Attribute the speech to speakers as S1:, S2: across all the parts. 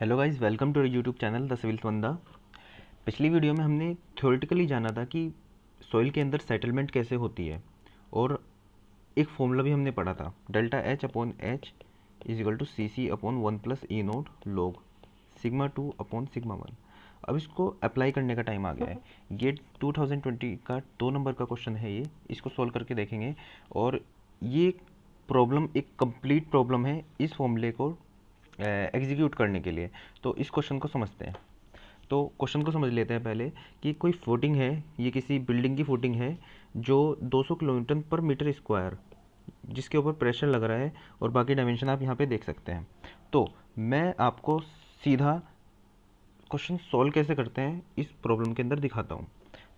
S1: Hello guys, welcome to YouTube channel the civil Banda. पिछली video में हमने थ्योरेटिकली जाना था कि सॉइल के अंदर सेटलमेंट कैसे होती है, और एक फॉर्मूला भी हमने पढ़ा था, delta H upon H is equal to C C upon one plus E naught log sigma two upon sigma one. अब इसको अप्लाई करने का टाइम आ गया है। ये 2020 का 2 नंबर का क्वेश्चन है, ये इसको सॉल्व करके देखेंगे। और ये प्रॉब्लम एक कंप्लीट प्रॉब्लम है इस फॉर्मूले को एग्जीक्यूट करने के लिए। तो इस क्वेश्चन को समझते हैं। तो क्वेश्चन को समझ लेते हैं पहले कि कोई फुटिंग है, ये किसी बिल्डिंग की फुटिंग है जो 200 किलोन्यूटन पर मीटर स्क्वायर, जिसके ऊपर प्रेशर लग रहा है, और बाकी डायमेंशन आप यहाँ पे देख सकते हैं। तो मैं आपको सीधा क्वेश्चन सॉल्व कैसे करते हैं इस प्रॉब्लम के अंदर दिखाता हूँ।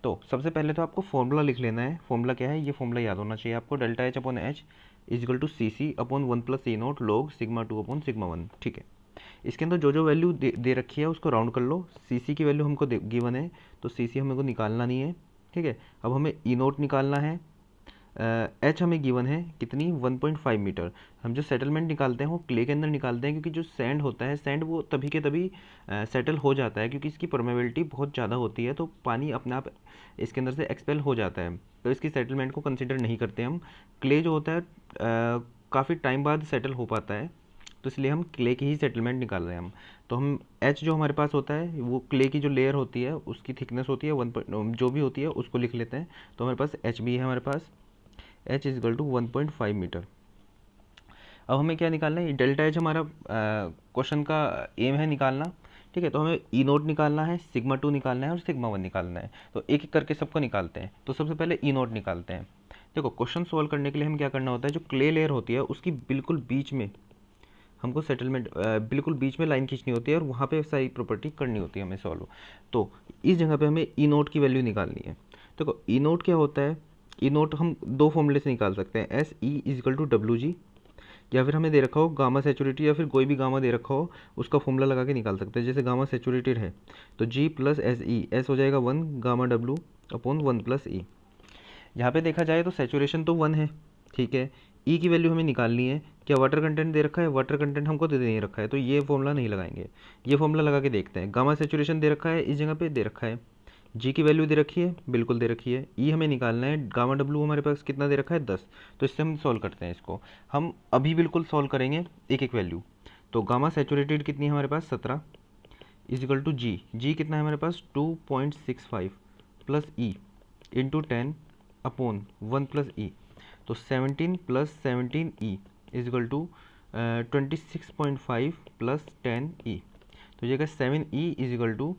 S1: तो सबसे पहले तो आपको फॉर्मूला लिख लेना है। फॉर्मूला क्या है, ये फॉर्मूला याद होना चाहिए आपको, delta H upon H is equal to C C upon one plus E naught log sigma two upon sigma one. ठीक है, इसके अंदर जो जो वैल्यू दे रखी है उसको राउंड कर लो। सी सी की वैल्यू हमको गिवन है, तो सी सी हमें को निकालना नहीं है। ठीक है, अब हमें ई नोट निकालना है। एच हमें गिवन है कितनी, 1.5 मीटर। हम जो सेटलमेंट निकालते हैं वो क्ले के अंदर निकालते हैं, क्योंकि जो सैंड होता है, सैंड वो तभी के तभी सेटल हो जाता है, क्योंकि इसकी परमेबिलिटी बहुत ज़्यादा होती है, तो पानी अपने आप इसके अंदर से एक्सपेल हो जाता है। तो इसकी सेटलमेंट को कंसिडर नहीं करते हम। क्ले जो होता है काफ़ी टाइम बाद सेटल हो पाता है, तो इसलिए हम क्ले की ही सेटलमेंट निकाल रहे हैं हम। तो हम एच जो हमारे पास होता है, वो क्ले की जो लेयर होती है उसकी थिकनेस होती है जो भी होती है उसको लिख लेते हैं। तो हमारे पास एच भी है, हमारे पास H is equal to 1.5 meter. अब हमें क्या निकालना है, डेल्टा एच हमारा क्वेश्चन का एम है निकालना। ठीक है, तो हमें ई नोट निकालना है, सिग्मा टू निकालना है और सिग्मा वन निकालना है। तो एक एक करके सबको निकालते हैं। तो सबसे पहले ई नोट निकालते हैं। देखो, क्वेश्चन सोल्व करने के लिए हमें क्या करना होता है, जो क्ले लेयर होती है उसकी बिल्कुल बीच में हमको सेटलमेंट बिल्कुल बीच में लाइन खींचनी होती है, और वहाँ पे सारी प्रॉपर्टी करनी होती है हमें सॉल्व। तो इस जगह पे हमें ई नोट की वैल्यू निकालनी है। देखो, ई नोट क्या होता है, ई नोट हम दो फॉर्मूले से निकाल सकते हैं, S E is equal to W G, या फिर हमें दे रखा हो गामा सेचुरेटेड, या फिर कोई भी गामा दे रखा हो उसका फॉर्मूला लगा के निकाल सकते हैं। जैसे गामा सेचुरेटेड है तो जी प्लस एस ई, एस हो जाएगा 1 गामा डब्ल्यू अपॉन 1 प्लस ई। यहाँ पे देखा जाए तो सेचुरेशन तो 1 है। ठीक है, ई की वैल्यू हमें निकालनी है। क्या वाटर कंटेंट दे रखा है, वाटर कंटेंट हमको दे नहीं रखा है, तो ये फॉर्मूला नहीं लगाएंगे। ये फॉर्मूला लगा के देखते हैं। गामा सेचुरेशन दे रखा है, इस जगह पे दे रखा है। जी की वैल्यू दे रखी है, बिल्कुल दे रखी है। ई हमें निकालना है, गामा डब्ल्यू हमारे पास कितना दे रखा है, 10। तो इससे हम सॉल्व करते हैं इसको। हम अभी बिल्कुल सॉल्व करेंगे एक एक वैल्यू। तो गामा सेचुरेटेड कितनी है हमारे पास, 17 इजिकल टू जी, जी कितना है हमारे पास 2.65 plus e into 10 upon 1 plus e. तो 17 plus 17 e equal to 26.5 plus 10 e. तो ये 7 e equal to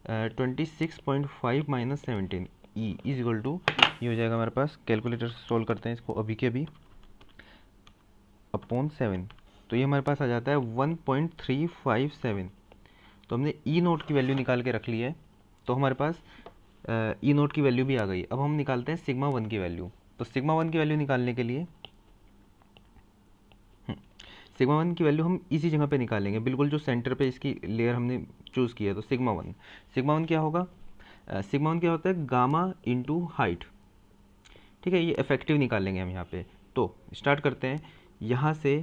S1: 26.5 minus 17 e equal to, ये हो जाएगा हमारे पास, कैलकुलेटर से सॉल्व करते हैं इसको अभी के अभी, अपॉन 7। तो ये हमारे पास आ जाता है 1.357। तो हमने ई नोट की वैल्यू निकाल के रख ली है, तो हमारे पास ई नोट की वैल्यू भी आ गई। अब हम निकालते हैं सिग्मा वन की वैल्यू। तो सिग्मा वन की वैल्यू निकालने के लिए सिग्मा वन की वैल्यू हम इसी जगह पे निकालेंगे, बिल्कुल जो सेंटर पे इसकी लेयर हमने चूज़ की है। तो सिग्मा वन क्या होगा, सिग्मा वन क्या होता है, गामा इंटू हाइट। ठीक है, ये इफेक्टिव निकालेंगे हम यहाँ पे। तो स्टार्ट करते हैं यहाँ से।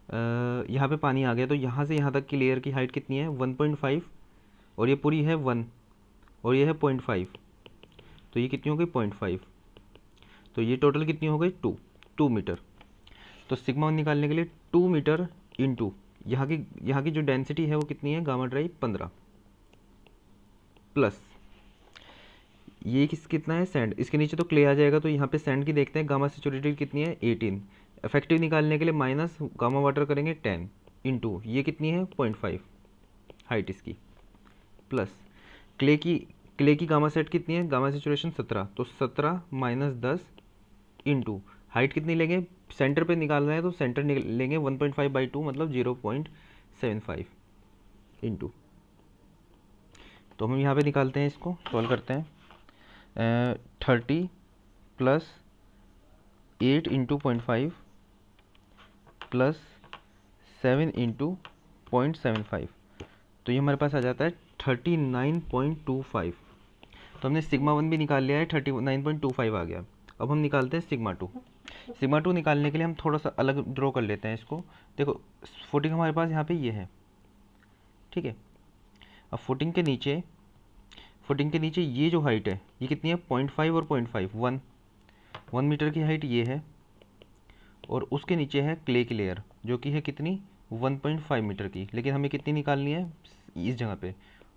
S1: यहाँ पे पानी आ गया, तो यहाँ से यहाँ तक की लेयर की हाइट कितनी है, 1.5, और ये पूरी है 1, और ये है 0.5, तो ये कितनी हो गई 0.5। तो ये टोटल कितनी हो गई 2 मीटर। तो सिग्मा वन निकालने के लिए 2 मीटर इंटू यहाँ की जो डेंसिटी है वो कितनी है, गामा ड्राई 15, प्लस ये कितना है, सैंड। इसके नीचे तो क्ले आ जाएगा, तो यहाँ पे सैंड की देखते हैं, गामा सेचुरेटेड कितनी है 18। इफेक्टिव निकालने के लिए माइनस गामा वाटर करेंगे 10 इंटू ये कितनी है 0.5 हाइट इसकी, प्लस क्ले की गामा सेट कितनी है, गामा सेचुरेशन 17, तो 17 माइनस 10 इंटू हाइट कितनी लेंगे, सेंटर पे निकालना है तो सेंटर लेंगे 1.5/2 मतलब 0.75 इंटू। तो हम यहाँ पे निकालते हैं, इसको सॉल्व करते हैं। 30 प्लस 8 इंटू 0.5 प्लस 7 इंटू 0.75, तो ये हमारे पास आ जाता है 39.25। तो हमने सिग्मा वन भी निकाल लिया है, 39.25 आ गया। अब हम निकालते हैं सिग्मा टू। सिग्मा टू निकालने के लिए हम थोड़ा सा अलग ड्रॉ कर लेते हैं इसको। देखो, फुटिंग हमारे पास यहाँ पे ये है, ठीक है। अब फुटिंग के नीचे ये जो हाइट है ये कितनी है, 0.5 और 0.5, 1 मीटर की हाइट ये है, और उसके नीचे है क्ले की लेयर जो कि है कितनी, 1.5 मीटर की, लेकिन हमें कितनी निकालनी है इस जगह पे,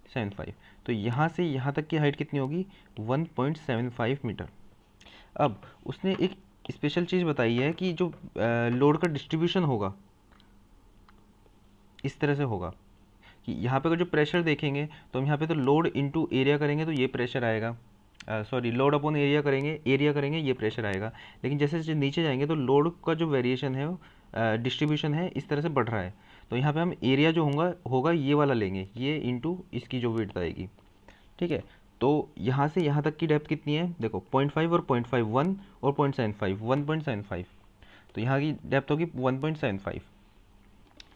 S1: 75। तो यहाँ से यहाँ तक की हाइट कितनी होगी, 1.75 मीटर। अब उसने एक स्पेशल चीज़ बताई है कि जो लोड का डिस्ट्रीब्यूशन होगा इस तरह से होगा कि यहाँ पे अगर जो प्रेशर देखेंगे तो हम यहाँ पे तो लोड इनटू एरिया करेंगे तो ये प्रेशर आएगा, सॉरी लोड अपॉन एरिया करेंगे ये प्रेशर आएगा। लेकिन जैसे जैसे नीचे जाएंगे तो लोड का जो वेरिएशन है, डिस्ट्रीब्यूशन है, इस तरह से बढ़ रहा है। तो यहाँ पे हम एरिया जो होगा ये वाला लेंगे, ये इनटू इसकी जो विड्थ आएगी, ठीक है। तो यहाँ से यहाँ तक की डेप्थ कितनी है, देखो 0.5 और 0.5, 1 और 0.75, 1.75, तो यहाँ की डेप्थ होगी 1.75।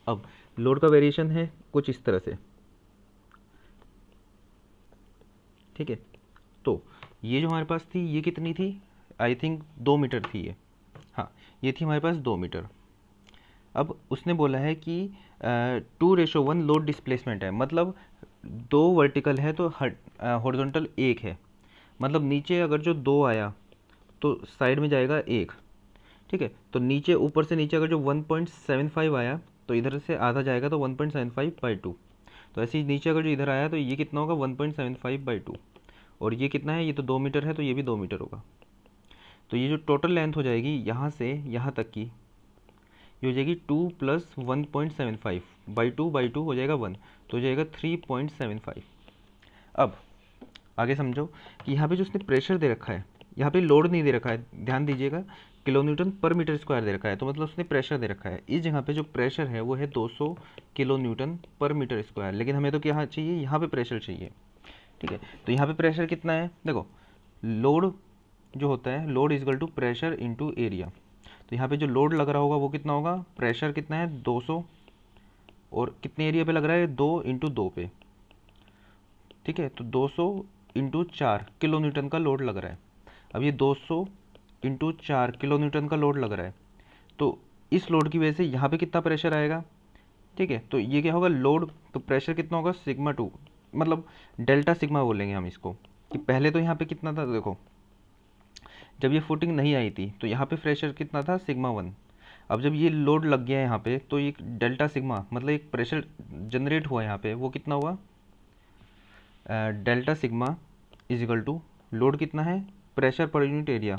S1: अब लोड का वेरिएशन है कुछ इस तरह से, ठीक है। तो ये जो हमारे पास थी ये कितनी थी, आई थिंक 2 मीटर थी ये, हाँ ये थी हमारे पास 2 मीटर। अब उसने बोला है कि 2:1 लोड डिस्प्लेसमेंट है, मतलब 2 वर्टिकल है तो हॉरिजॉन्टल 1 है, मतलब नीचे अगर जो 2 आया तो साइड में जाएगा 1, ठीक है। तो नीचे ऊपर से नीचे अगर जो 1.75 आया तो इधर से आधा जाएगा तो 1.75/2। तो ऐसे ही नीचे अगर जो इधर आया तो ये कितना होगा, 1.75/2, और ये कितना है, ये तो 2 मीटर है तो ये भी 2 मीटर होगा। तो ये जो टोटल लेंथ हो जाएगी यहाँ से यहाँ तक की, ये हो जाएगी 2 + 1.75/2 हो जाएगा 1, तो हो जाएगा 3.75। अब आगे समझो कि यहाँ पे जो उसने प्रेशर दे रखा है, यहाँ पे लोड नहीं दे रखा है, ध्यान दीजिएगा, किलोन्यूटन पर मीटर स्क्वायर दे रखा है, तो मतलब उसने प्रेशर दे रखा है। इस जगह पे जो प्रेशर है वो है 200 किलोन्यूटन पर मीटर स्क्वायर, लेकिन हमें तो क्या चाहिए, यहाँ पे प्रेशर चाहिए, ठीक है। तो यहाँ पे प्रेशर कितना है, देखो लोड जो होता है, load is equal to pressure into area. तो यहाँ पे जो लोड लग रहा होगा वो कितना होगा, प्रेशर कितना है 200, और कितने एरिया पे लग रहा है, 2 × 2 पे, ठीक है। तो 200 × 4 किलो न्यूटन का लोड लग रहा है। अब ये 200 × 4 किलो न्यूटन का लोड लग रहा है, तो इस लोड की वजह से यहाँ पे कितना प्रेशर आएगा, ठीक है। तो ये क्या होगा, लोड, तो प्रेशर कितना होगा, σ2, मतलब डेल्टा सिग्मा बोलेंगे हम इसको, कि पहले तो यहाँ पे कितना था, देखो जब ये फुटिंग नहीं आई थी तो यहाँ पे प्रेशर कितना था, σ1। अब जब ये लोड लग गया है यहाँ पे तो ये डेल्टा सिग्मा, मतलब एक प्रेशर जनरेट हुआ यहाँ पे, वो कितना हुआ, delta sigma is equal to load कितना है, pressure per unit area,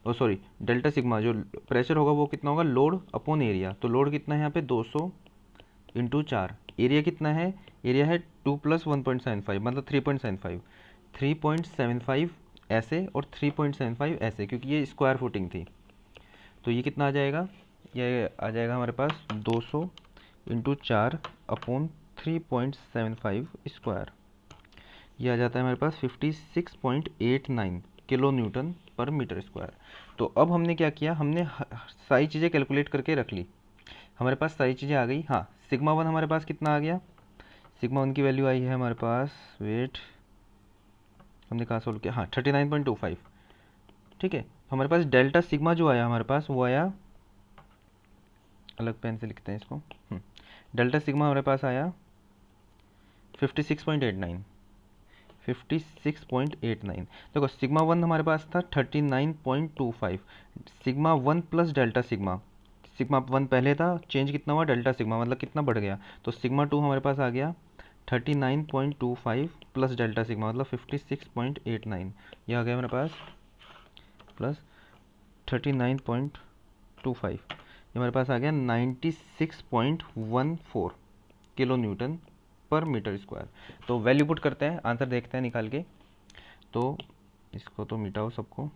S1: oh sorry delta sigma जो प्रेशर होगा वो कितना होगा, लोड अपॉन एरिया। तो लोड कितना है यहाँ पे 200 × 4, एरिया कितना है, एरिया है 2 + 1.75 मतलब 3.75 ऐसे और 3.75 ऐसे, क्योंकि ये स्क्वायर फुटिंग थी। तो ये कितना आ जाएगा, ये आ जाएगा हमारे पास 200 × 4 अपॉन 3.75 स्क्वायर, ये आ जाता है हमारे पास 56.89 किलो न्यूटन पर मीटर स्क्वायर। तो अब हमने क्या किया, हमने सारी चीज़ें कैलकुलेट करके रख ली, हमारे पास सारी चीज़ें आ गई। हाँ σ1 हमारे पास कितना आ गया, σ1 की वैल्यू आई है हमारे पास, वेट हमने कहाँ सोल्व किया, हाँ 39.25, ठीक है। हमारे पास डेल्टा सिग्मा जो आया हमारे पास वो आया, अलग पेन से लिखते हैं इसको, डेल्टा सिग्मा हमारे पास आया 56.89। देखो σ1 हमारे पास था 39.25, σ1 + डेल्टा सिग्मा, σ1 पहले था, चेंज कितना हुआ, डेल्टा सिग्मा मतलब कितना बढ़ गया, तो σ2 हमारे पास आ गया 39.25 + डेल्टा सिग्मा मतलब 56.89, ये आ गया हमारे पास प्लस 39.25, ये हमारे पास आ गया 96.14 किलो न्यूटन पर मीटर स्क्वायर। तो वैल्यू पुट करते हैं, आंसर देखते हैं निकाल के। तो इसको तो मिटाओ सबको,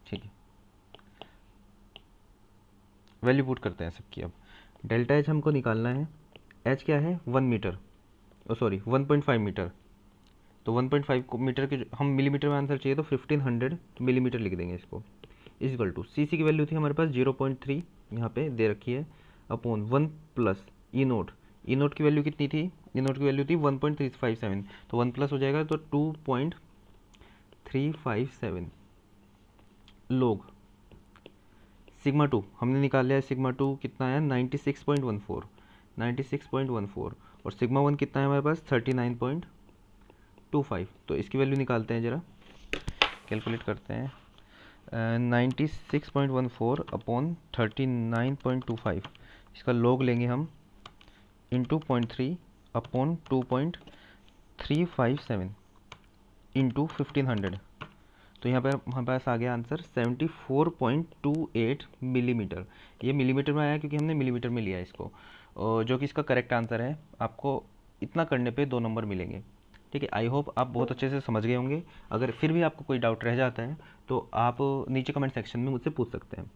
S1: ठीक है, वैल्यू पुट करते हैं सबकी। अब डेल्टा एच हमको निकालना है, एच क्या है 1 मीटर, ओ सॉरी 1.5 मीटर, तो 1.5 मीटर के हम मिलीमीटर में आंसर चाहिए तो 1500 मिलीमीटर लिख देंगे इसको, इजकल टू सी सी की वैल्यू थी हमारे पास 0.3 यहाँ पे दे रखी है, अपॉन 1 + ई नोट की वैल्यू कितनी थी, ई नोट की वैल्यू थी 1.357, तो 1 प्लस हो जाएगा तो 2.357 लोग सिग्मा टू हमने निकाल लिया है, सिग्मा टू कितना है 96.14, 96.14, और सिग्मा वन कितना है हमारे पास 39.25। तो इसकी वैल्यू निकालते हैं, ज़रा कैलकुलेट करते हैं। 96.14 अपॉन 39.25, इसका लॉग लेंगे हम इंटू 0.3 अपॉन 2.357 इंटू 1500। तो यहाँ पर हमारे पास आ गया आंसर 74.28 मिलीमीटर। ये मिलीमीटर में आया क्योंकि हमने मिलीमीटर में लिया इसको, और जो कि इसका करेक्ट आंसर है। आपको इतना करने पे 2 नंबर मिलेंगे। ठीक है, आई होप आप बहुत अच्छे से समझ गए होंगे। अगर फिर भी आपको कोई डाउट रह जाता है तो आप नीचे कमेंट सेक्शन में मुझसे पूछ सकते हैं।